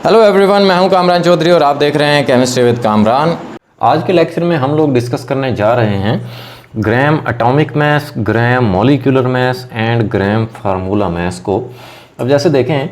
Hello everyone, मैं हूं कामरान चौधरी और आप देख रहे हैं केमिस्ट्री विद कामरान। आज के लेक्चर में हम लोग डिस्कस करने जा रहे हैं ग्राम atomic mass, gram molecular mass and gram formula mass को। अब जैसे देखें,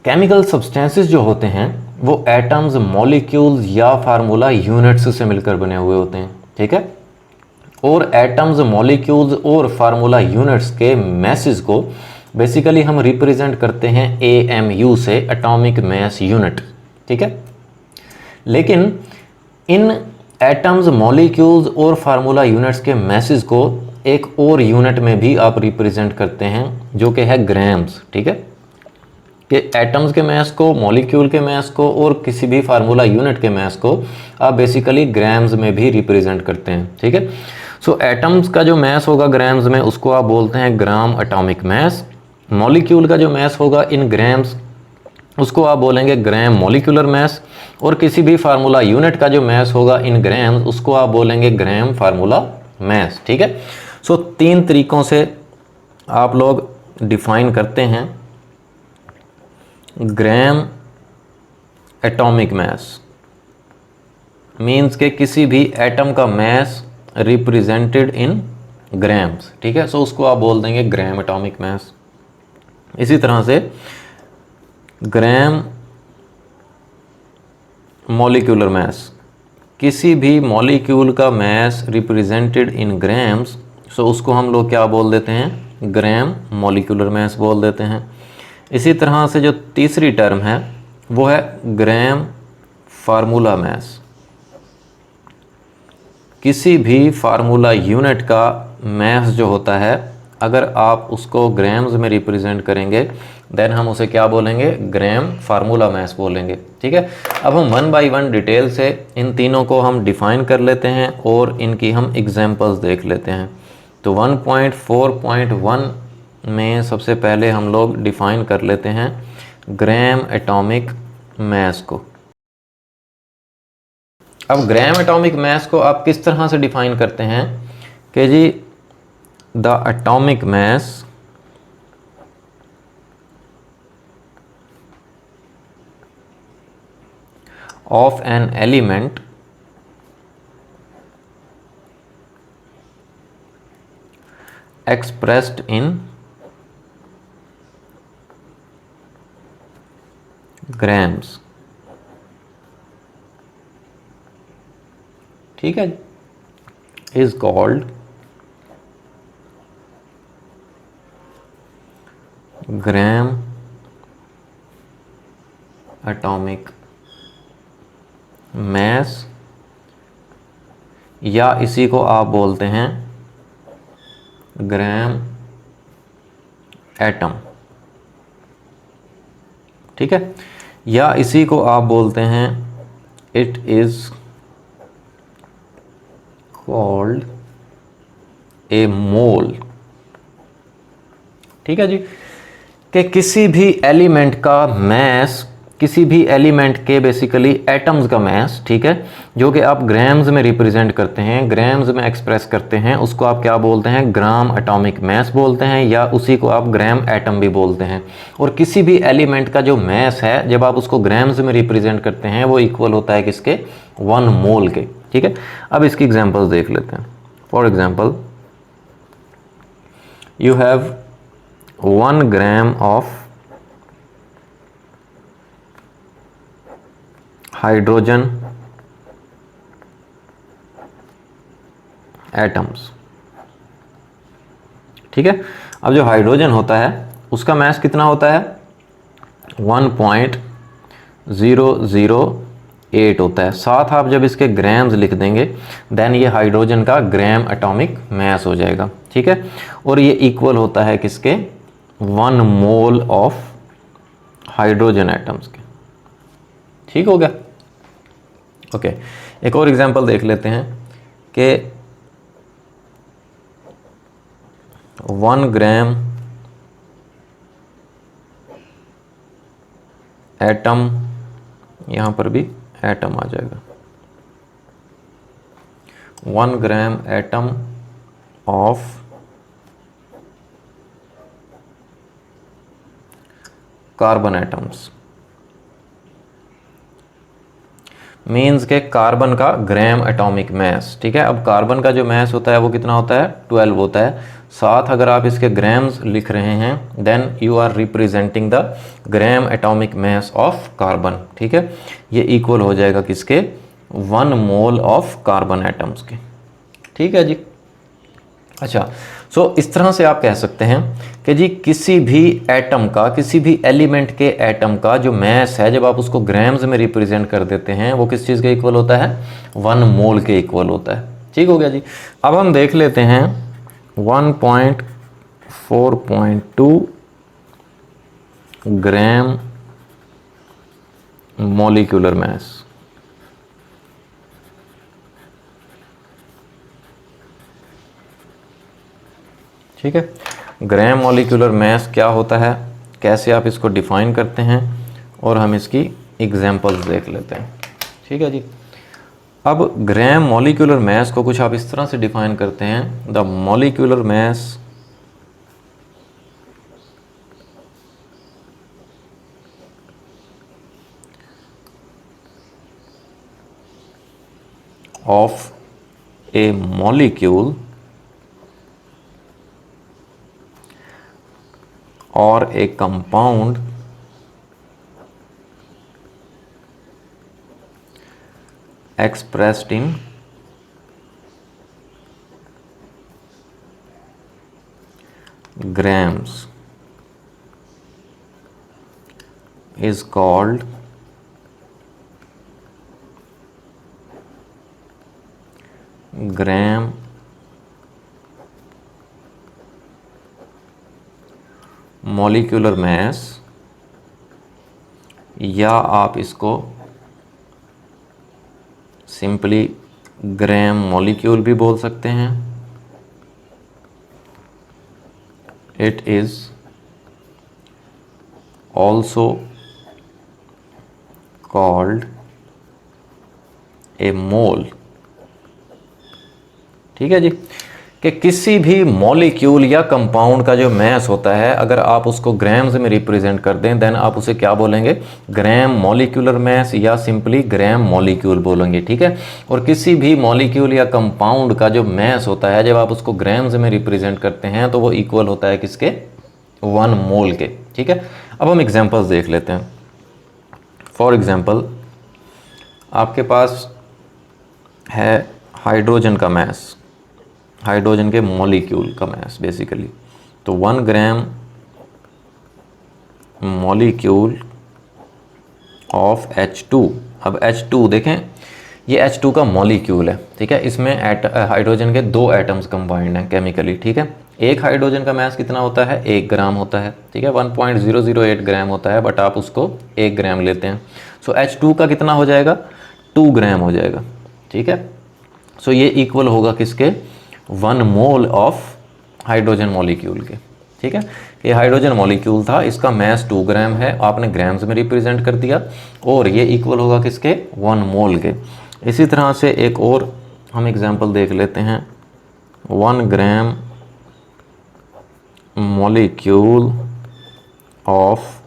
केमिकल सब्सटेंसेस जो होते हैं वो एटम्स, मॉलिक्यूल्स या फार्मूला यूनिट्स से मिलकर बने हुए होते हैं, ठीक है। और एटम्स, मॉलिक्यूल्स और फार्मूला यूनिट्स के मैसेज को बेसिकली हम रिप्रेजेंट करते हैं AMU से, एटॉमिक मास यूनिट, ठीक है। लेकिन इन एटम्स, मॉलिक्यूल्स और फार्मूला यूनिट्स के मैसेज को एक और यूनिट में भी आप रिप्रेजेंट करते हैं जो कि है ग्राम्स, ठीक है। कि एटम्स के मास को, मॉलिक्यूल के मास को और किसी भी फार्मूला यूनिट के मास को आप बेसिकली ग्राम्स में भी रिप्रेजेंट करते हैं, ठीक है। सो एटम्स का जो मास होगा ग्राम्स में, उसको आप बोलते हैं ग्राम एटॉमिक मास। मॉलिक्यूल का जो मास होगा इन ग्राम्स, उसको आप बोलेंगे ग्राम मॉलिक्यूलर मास। और किसी भी फार्मूला यूनिट का जो मास होगा इन ग्राम्स, उसको आप बोलेंगे ग्राम फार्मूला मास, ठीक है। सो 3 तरीक़ों से आप लोग डिफाइन करते हैं ग्राम एटॉमिक मास। मीन्स के किसी भी एटम का मास रिप्रेजेंटेड इन ग्राम्स, ठीक है। सो उसको आप बोल देंगे ग्राम एटॉमिक मास। इसी तरह से ग्राम मॉलिक्यूलर मास, किसी भी मॉलिक्यूल का मास रिप्रेजेंटेड इन ग्राम्स, सो उसको हम लोग क्या बोल देते हैं, ग्राम मॉलिक्यूलर मास बोल देते हैं। इसी तरह से जो तीसरी टर्म है वो है ग्राम फार्मूला मास। किसी भी फार्मूला यूनिट का मास जो होता है, अगर आप उसको ग्राम्स में रिप्रेजेंट करेंगे देन हम उसे क्या बोलेंगे, ग्राम फार्मूला मास बोलेंगे, ठीक है। अब हम 1 बाय 1 डिटेल से इन तीनों को हम डिफ़ाइन कर लेते हैं और इनकी हम एग्जांपल्स देख लेते हैं। तो 1.4.1 में सबसे पहले हम लोग डिफ़ाइन कर लेते हैं ग्राम एटॉमिक मास को। अब ग्राम एटॉमिक मास को आप किस तरह से डिफाइन करते हैं कि जी the atomic mass of an element expressed in grams, ठीक है, is called gram atomic mass, या इसी को आप बोलते हैं ग्राम एटम, ठीक है। या इसी को आप बोलते हैं it is called a mole, ठीक है जी। कि किसी भी एलिमेंट का मास, किसी भी एलिमेंट के बेसिकली एटम्स का मास, ठीक है, जो कि आप ग्राम्स में रिप्रेजेंट करते हैं, ग्राम्स में एक्सप्रेस करते हैं, उसको आप क्या बोलते हैं, ग्राम एटॉमिक मास बोलते हैं, या उसी को आप ग्राम एटम भी बोलते हैं। और किसी भी एलिमेंट का जो मास है, जब आप उसको ग्राम्स में रिप्रेजेंट करते हैं, वो इक्वल होता है किसके, 1 मोल के, ठीक है। अब इसकी एग्जांपल्स देख लेते हैं। For example, you have 1 gram of hydrogen atoms, ठीक है। अब जो हाइड्रोजन होता है उसका मास कितना होता है, 1.008 होता है। साथ आप जब इसके ग्राम्स लिख देंगे देन ये हाइड्रोजन का ग्राम एटॉमिक मास हो जाएगा, ठीक है। और ये इक्वल होता है किसके, 1 मोल ऑफ हाइड्रोजन एटम्स के, ठीक हो गया। ओके, एक और एग्जांपल देख लेते हैं कि 1 ग्राम एटम, यहाँ पर भी एटम आ जाएगा, 1 gram atom of carbon atoms, means के कार्बन का ग्राम एटॉमिक मास, ठीक है। अब कार्बन का जो मास होता है वो कितना होता है, 12 होता है। साथ अगर आप इसके ग्राम्स लिख रहे हैं then you are representing the gram atomic mass of carbon, ठीक है। ये इक्वल हो जाएगा किसके, 1 मोल ऑफ कार्बन एटम्स के, ठीक है जी। अच्छा, सो इस तरह से आप कह सकते हैं कि जी किसी भी एटम का, किसी भी एलिमेंट के एटम का जो मैस है जब आप उसको ग्राम्स में रिप्रेजेंट कर देते हैं वो किस चीज़ के इक्वल होता है, 1 मोल के इक्वल होता है, ठीक हो गया जी। अब हम देख लेते हैं 1.4.2 ग्राम मॉलिक्यूलर मास, ठीक है। ग्राम मॉलिक्यूलर मास क्या होता है, कैसे आप इसको डिफाइन करते हैं, और हम इसकी एग्जांपल्स देख लेते हैं, ठीक है जी। अब ग्राम मॉलिक्यूलर मास को कुछ आप इस तरह से डिफाइन करते हैं, the molecular mass of A molecule or a compound expressed in grams is called gram molecular mass, या आप इसको सिंपली ग्राम मॉलिक्यूल भी बोल सकते हैं। It is also called a mole, ठीक है जी। कि किसी भी मॉलिक्यूल या कंपाउंड का जो मास होता है अगर आप उसको ग्राम्स में रिप्रेजेंट कर दें देन आप उसे क्या बोलेंगे, ग्राम मॉलिक्यूलर मास या सिंपली ग्राम मॉलिक्यूल बोलेंगे, ठीक है। और किसी भी मॉलिक्यूल या कंपाउंड का जो मास होता है जब आप उसको ग्राम्स में रिप्रेजेंट करते हैं तो वो इक्वल होता है किसके, 1 मोल के, ठीक है। अब हम एग्जाम्पल्स देख लेते हैं। फॉर एग्जाम्पल आपके पास है हाइड्रोजन का मास, हाइड्रोजन के मॉलिक्यूल का मास बेसिकली, तो 1 ग्राम मॉलिक्यूल ऑफ H2। अब H2 देखें, ये H2 का मॉलिक्यूल है, ठीक है। इसमें हाइड्रोजन के 2 एटम्स कंबाइंड हैं केमिकली, ठीक है। एक हाइड्रोजन का मास कितना होता है, 1 ग्राम होता है, ठीक है। 1.008 ग्राम होता है बट आप उसको 1 ग्राम लेते हैं। सो H2 का कितना हो जाएगा, 2 ग्राम हो जाएगा, ठीक है। सो ये इक्वल होगा किसके, 1 मोल ऑफ हाइड्रोजन मॉलिक्यूल के, ठीक है। ये हाइड्रोजन मॉलिक्यूल था, इसका मास 2 ग्राम है, आपने ग्राम्स में रिप्रेजेंट कर दिया और ये इक्वल होगा किसके, 1 मोल के। इसी तरह से एक और हम एग्जांपल देख लेते हैं, 1 gram molecule of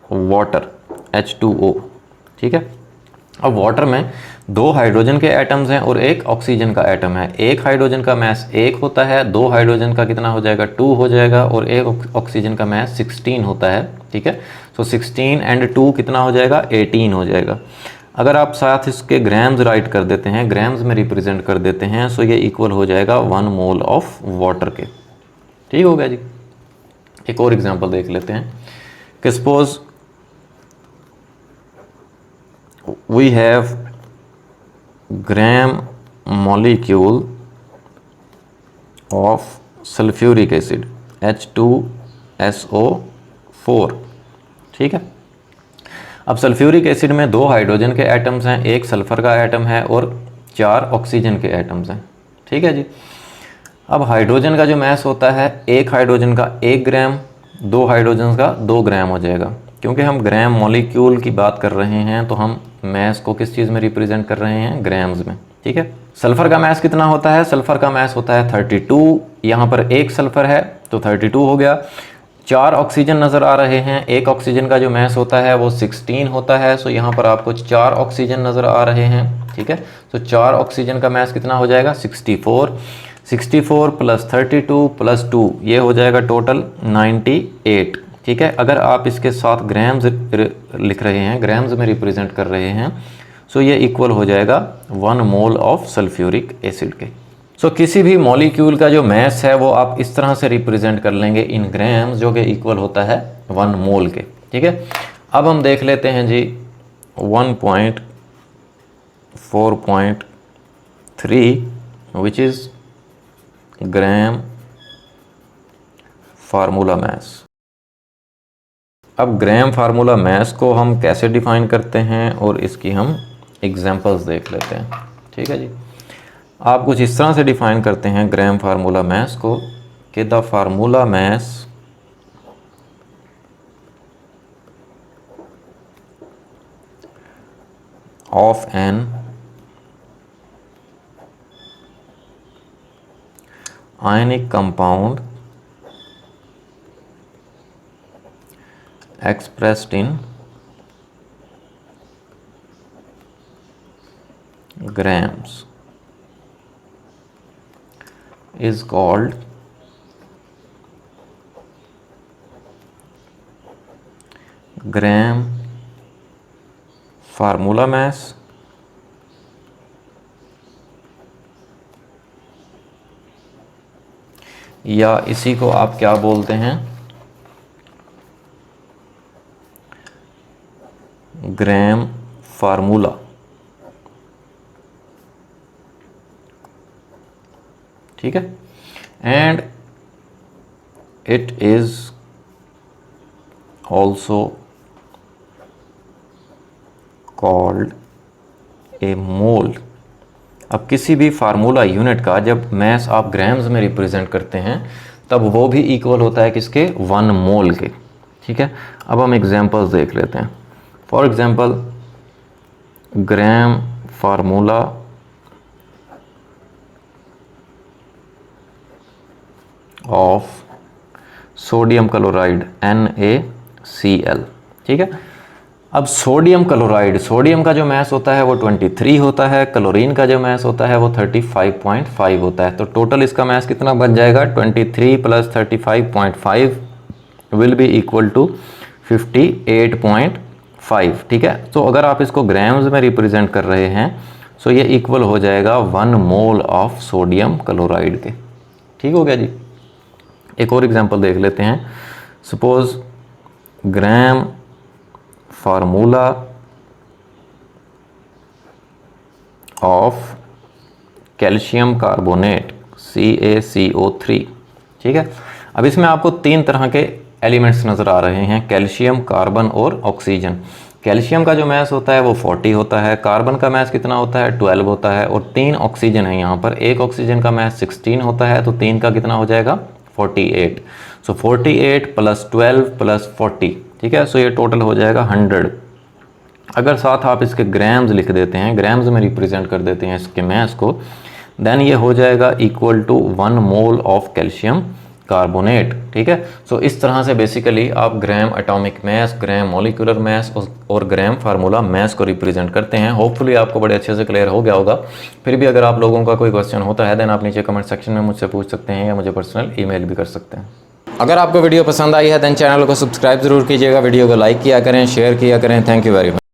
water H2O, ठीक है। अब वाटर में 2 हाइड्रोजन के एटम्स हैं और 1 ऑक्सीजन का एटम है। एक हाइड्रोजन का मास 1 होता है, 2 हाइड्रोजन का कितना हो जाएगा, 2 हो जाएगा, और 1 ऑक्सीजन का मास 16 होता है, ठीक है। सो 16 एंड 2 कितना हो जाएगा, 18 हो जाएगा। अगर आप साथ इसके ग्राम्स राइट कर देते हैं, ग्राम्स में रिप्रेजेंट कर देते हैं, सो ये इक्वल हो जाएगा 1 मोल ऑफ वाटर के, ठीक हो गया जी। एक और एग्जाम्पल देख लेते हैं कि suppose we have gram molecule of sulfuric acid H2SO4, ठीक है। अब सल्फ्यूरिक एसिड में 2 हाइड्रोजन के एटम्स हैं, 1 सल्फर का एटम है और 4 ऑक्सीजन के एटम्स हैं, ठीक है जी। अब हाइड्रोजन का जो मास होता है, 1 हाइड्रोजन का 1 ग्राम, 2 हाइड्रोजन का 2 ग्राम हो जाएगा। क्योंकि हम ग्राम मॉलिक्यूल की बात कर रहे हैं तो हम मास को किस चीज़ में रिप्रेजेंट कर रहे हैं, ग्राम्स में, ठीक है। सल्फर का मास कितना होता है, सल्फर का मास होता है 32, यहाँ पर 1 सल्फर है तो 32 हो गया। 4 ऑक्सीजन नज़र आ रहे हैं। एक ऑक्सीजन का जो मास होता है वो 16 होता है। सो यहाँ पर आपको 4 ऑक्सीजन नज़र आ रहे हैं, ठीक है। तो 4 ऑक्सीजन का मास कितना हो जाएगा 64, 64 प्लस 32 प्लस 2 ये हो जाएगा टोटल 98, ठीक है। अगर आप इसके साथ ग्राम्स लिख रहे हैं, ग्राम्स में रिप्रेजेंट कर रहे हैं, सो ये इक्वल हो जाएगा 1 मोल ऑफ सल्फ्यूरिक एसिड के। सो किसी भी मॉलिक्यूल का जो मास है वो आप इस तरह से रिप्रेजेंट कर लेंगे इन ग्राम्स, जो कि इक्वल होता है 1 मोल के, ठीक है। अब हम देख लेते हैं जी 1.4.3 which is gram formula mass. अब ग्राम फार्मूला मास को हम कैसे डिफाइन करते हैं और इसकी हम एग्जांपल्स देख लेते हैं, ठीक है जी। आप कुछ इस तरह से डिफाइन करते हैं ग्राम फार्मूला मास को कि the formula mass of an ionic compound expressed in grams is called gram formula mass या इसी को आप क्या बोलते हैं ग्राम फार्मूला, ठीक है। And it is also called a mole. अब किसी भी फार्मूला यूनिट का जब मास आप ग्राम्स में रिप्रेजेंट करते हैं तब वो भी इक्वल होता है किसके 1 मोल के, ठीक है। अब हम एग्जांपल्स देख लेते हैं। For example gram formula of sodium chloride NaCl, ठीक है। अब सोडियम क्लोराइड, सोडियम का जो मास होता है वो 23 होता है, क्लोरीन का जो मास होता है वो 35.5 होता है। तो टोटल इसका मास कितना बन जाएगा 23 plus 35.5 will be equal to 58.5, ठीक है। तो अगर आप इसको ग्राम्स में रिप्रेजेंट कर रहे हैं सो ये इक्वल हो जाएगा 1 मोल ऑफ सोडियम क्लोराइड के, ठीक हो गया जी। एक और एग्जांपल देख लेते हैं। Suppose gram formula of calcium carbonate CaCO3, ठीक है। अब इसमें आपको 3 तरह के एलिमेंट्स नज़र आ रहे हैं, कैल्शियम, कार्बन और ऑक्सीजन। कैल्शियम का जो मास होता है वो 40 होता है, कार्बन का मास कितना होता है 12 होता है, और 3 ऑक्सीजन है यहाँ पर। एक ऑक्सीजन का मास 16 होता है, तो 3 का कितना हो जाएगा 48। सो 48 प्लस 12 प्लस 40, ठीक है। सो ये टोटल हो जाएगा 100। अगर साथ आप इसके ग्राम्स लिख देते हैं, ग्राम्स में रिप्रेजेंट कर देते हैं इसके मास को, देन ये हो जाएगा equal to 1 mole of calcium carbonate, ठीक है। सो इस तरह से बेसिकली आप ग्राम एटॉमिक मास, ग्राम मॉलिक्यूलर मास और ग्राम फार्मूला मास को रिप्रेजेंट करते हैं। होपफुली आपको बड़े अच्छे से क्लियर हो गया होगा। फिर भी अगर आप लोगों का कोई क्वेश्चन होता है देन आप नीचे कमेंट सेक्शन में मुझसे पूछ सकते हैं या मुझे पर्सनल ईमेल भी कर सकते हैं। अगर आपको वीडियो पसंद आई है देन चैनल को सब्सक्राइब जरूर कीजिएगा, वीडियो को लाइक किया करें, शेयर किया करें। Thank you very much.